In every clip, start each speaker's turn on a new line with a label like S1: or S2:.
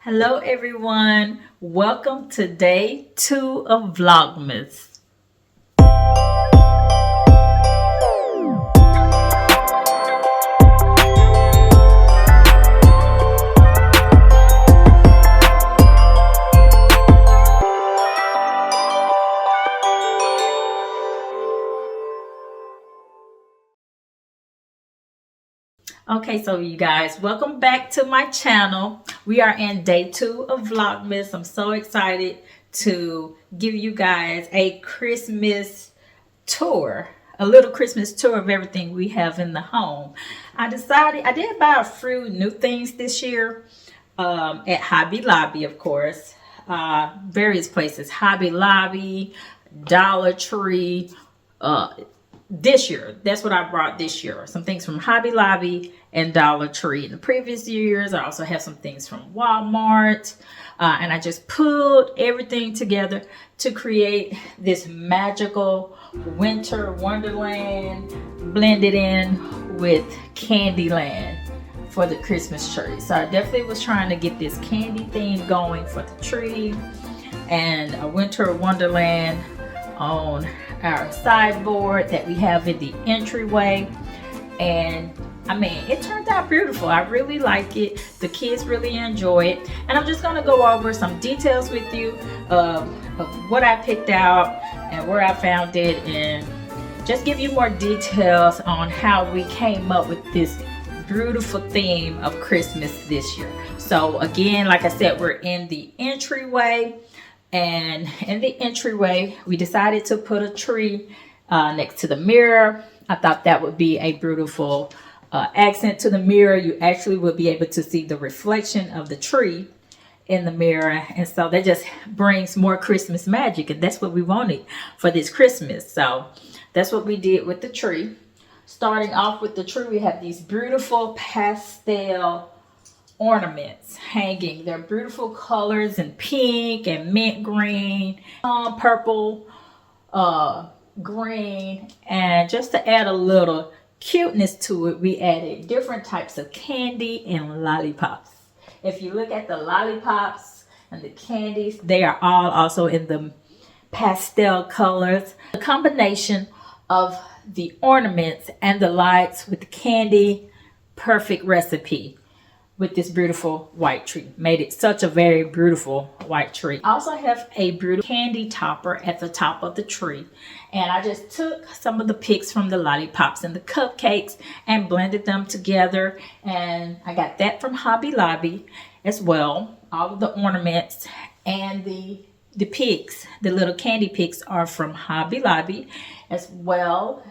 S1: Hello everyone, welcome to day 2 of Vlogmas. Okay, so you guys, welcome back to my channel. We are in day 2 of Vlogmas. I'm so excited to give you guys a Christmas tour, a little Christmas tour of everything we have in the home. I did buy a few new things this year at Hobby Lobby, of course. Various places, Hobby Lobby, Dollar Tree, this year. That's what I brought this year. Some things from Hobby Lobby and Dollar Tree. In the previous years, I also have some things from Walmart. And I just pulled everything together to create this magical winter wonderland blended in with Candyland for the Christmas tree. So I definitely was trying to get this candy theme going for the tree and a winter wonderland on our sideboard that we have in the entryway. And I mean, it turned out beautiful. I really like it. The kids really enjoy it. And I'm just gonna go over some details with you of what I picked out and where I found it, and just give you more details on how we came up with this beautiful theme of Christmas this year. So again, like I said, we're in the entryway. And in the entryway, we decided to put a tree next to the mirror. I thought that would be a beautiful accent to the mirror. You actually would be able to see the reflection of the tree in the mirror. And so that just brings more Christmas magic. And that's what we wanted for this Christmas. So that's what we did with the tree. Starting off with the tree, we have these beautiful pastel ornaments hanging. They're beautiful colors in pink and mint green, purple, green, and just to add a little cuteness to it, we added different types of candy and lollipops. If you look at the lollipops and the candies, they are all also in the pastel colors. The combination of the ornaments and the lights with the candy, perfect recipe with this beautiful white tree. Made it such a very beautiful white tree. I also have a beautiful candy topper at the top of the tree. And I just took some of the picks from the lollipops and the cupcakes and blended them together. And I got that from Hobby Lobby as well. All of the ornaments and the picks, the little candy picks, are from Hobby Lobby as well.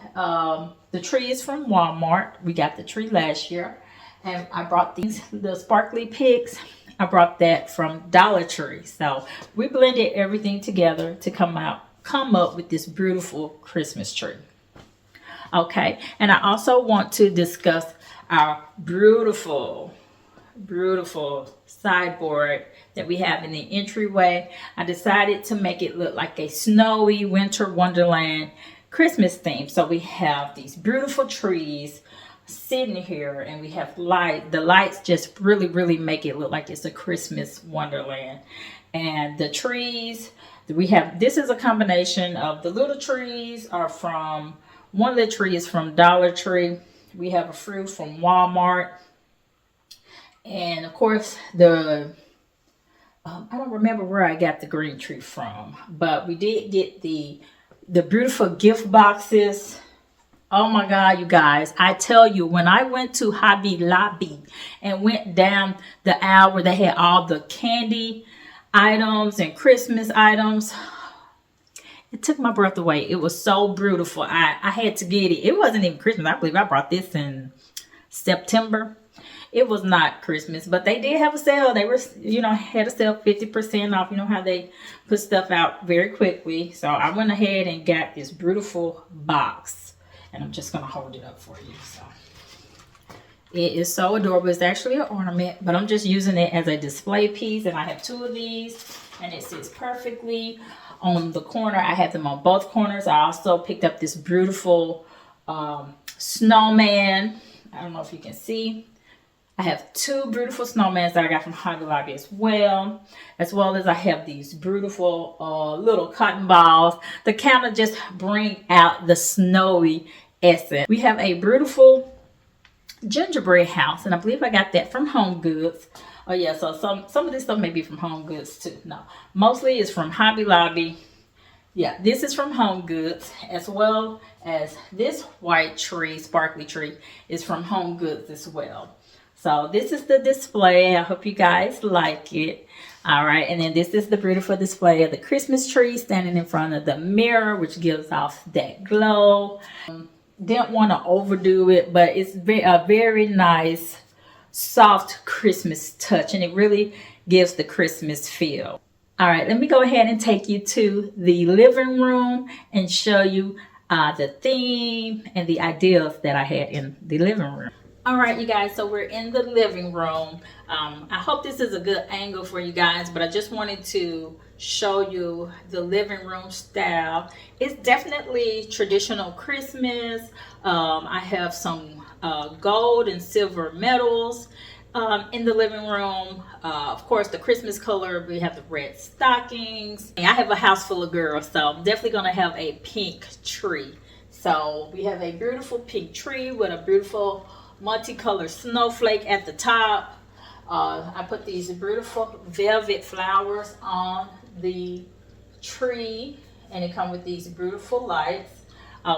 S1: The tree is from Walmart. We got the tree last year. And I brought the sparkly picks. I brought that from Dollar Tree. So we blended everything together to come up with this beautiful Christmas tree. Okay, and I also want to discuss our beautiful sideboard that we have in the entryway. I decided to make it look like a snowy winter wonderland Christmas theme. So we have these beautiful trees sitting here, and we have the lights just really make it look like it's a Christmas wonderland. And the trees we have, this is a combination of the little trees are from, one of the trees from Dollar Tree. We have a few from Walmart, and of course I don't remember where I got the green tree from, but we did get the beautiful gift boxes. Oh my God, you guys, I tell you, when I went to Hobby Lobby and went down the aisle where they had all the candy items and Christmas items, it took my breath away. It was so beautiful. I had to get it. It wasn't even Christmas. I believe I brought this in September. It was not Christmas, but they did have a sale. They were, had a sale 50% off. You know how they put stuff out very quickly. So I went ahead and got this beautiful box. And I'm just going to hold it up for you. So it is so adorable. It's actually an ornament, but I'm just using it as a display piece. And I have 2 of these, and it sits perfectly on the corner. I have them on both corners. I also picked up this beautiful snowman. I don't know if you can see. I have two beautiful snowmans that I got from Hobby Lobby as well as I have these beautiful little cotton balls that kind of just bring out the snowy essence. We have a beautiful gingerbread house, and I believe I got that from Home Goods. Oh yeah, so some of this stuff may be from Home Goods too. No, mostly it's from Hobby Lobby. Yeah, this is from Home Goods, as well as this white tree, sparkly tree, is from Home Goods as well. So this is the display. I hope you guys like it. All right, and then this is the beautiful display of the Christmas tree standing in front of the mirror, which gives off that glow. Didn't want to overdo it, but it's a very nice, soft Christmas touch, and it really gives the Christmas feel. All right, let me go ahead and take you to the living room and show you the theme and the ideas that I had in the living room. All right, you guys, so we're in the living room. I hope this is a good angle for you guys, but I just wanted to show you the living room style. It's definitely traditional Christmas. I have some gold and silver medals in the living room. Of course, the Christmas color, we have the red stockings. I have a house full of girls, so I'm definitely gonna have a pink tree. So we have a beautiful pink tree with a beautiful multicolored snowflake at the top. I put these beautiful velvet flowers on the tree, and it comes with these beautiful lights.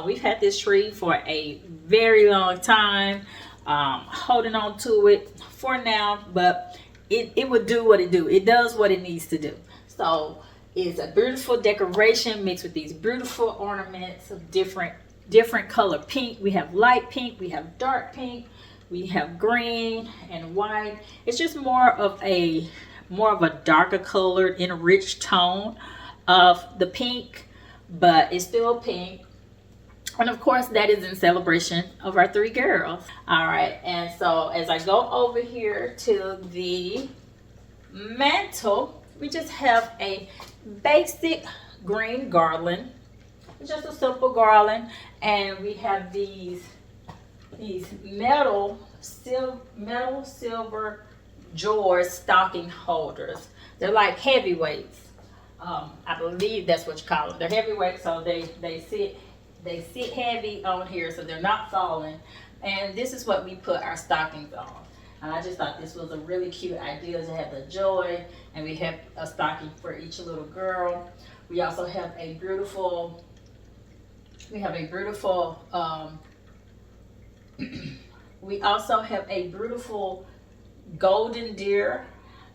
S1: We've had this tree for a very long time, holding on to it for now, but it would do what it do. It does what it needs to do. So it's a beautiful decoration mixed with these beautiful ornaments of different color pink. We have light pink, we have dark pink, we have green and white. It's just more of a darker colored, enriched tone of the pink, but it's still pink. And of course, that is in celebration of our three girls. All right, and so as I go over here to the mantle, we just have a basic green garland. It's just a simple garland, and we have these metal silver George stocking holders. They're like heavyweights. I believe that's what you call them. They're heavyweights, so they sit heavy on here, so they're not falling. And this is what we put our stockings on. And I just thought this was a really cute idea to have the joy, and we have a stocking for each little girl. We also have a beautiful we also have a beautiful golden deer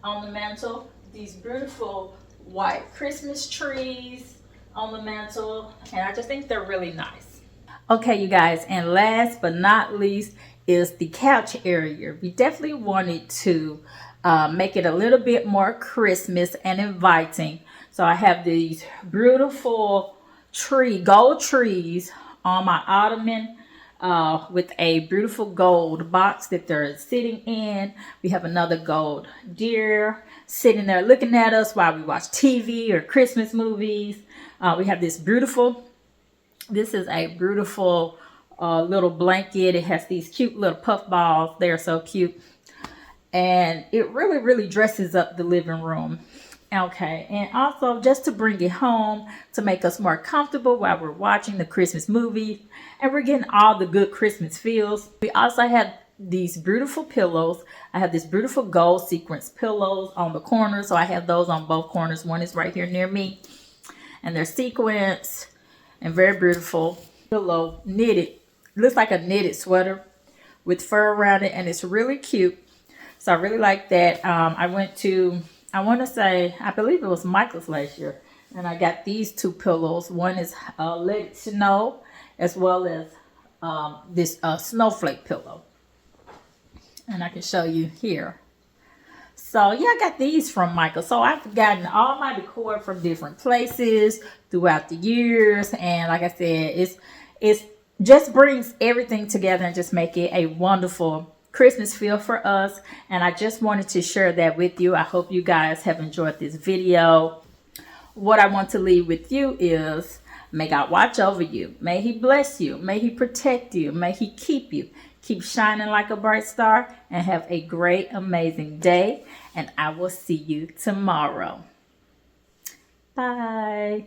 S1: on the mantle. These beautiful white Christmas trees on the mantle, and I just think they're really nice. Okay, you guys, and last but not least is the couch area. We definitely wanted to make it a little bit more Christmas and inviting. So I have these beautiful gold trees on my ottoman with a beautiful gold box that they're sitting in. We have another gold deer sitting there looking at us while we watch TV or Christmas movies. We have this is a beautiful little blanket. It has these cute little puff balls. They're so cute. And it really, really dresses up the living room. Okay, and also just to bring it home, to make us more comfortable while we're watching the Christmas movie, and we're getting all the good Christmas feels. We also have these beautiful pillows. I have this beautiful gold sequence pillows on the corners, so I have those on both corners. One is right here near me, and they're sequins and very beautiful pillow, knitted. Looks like a knitted sweater with fur around it, and it's really cute. So I really like that. I want to say, I believe it was Michael's last year, and I got these two pillows. One is Let It Snow, as well as this snowflake pillow. And I can show you here. So yeah, I got these from Michael. So I've gotten all my decor from different places throughout the years, and like I said, it's just brings everything together and just make it a wonderful Christmas feel for us. And I just wanted to share that with you. I hope you guys have enjoyed this video. What I want to leave with you is, may God watch over you. May he bless you. May he protect you. May he keep you. keep shining like a bright star, and have a great, amazing day. And I will see you tomorrow. Bye.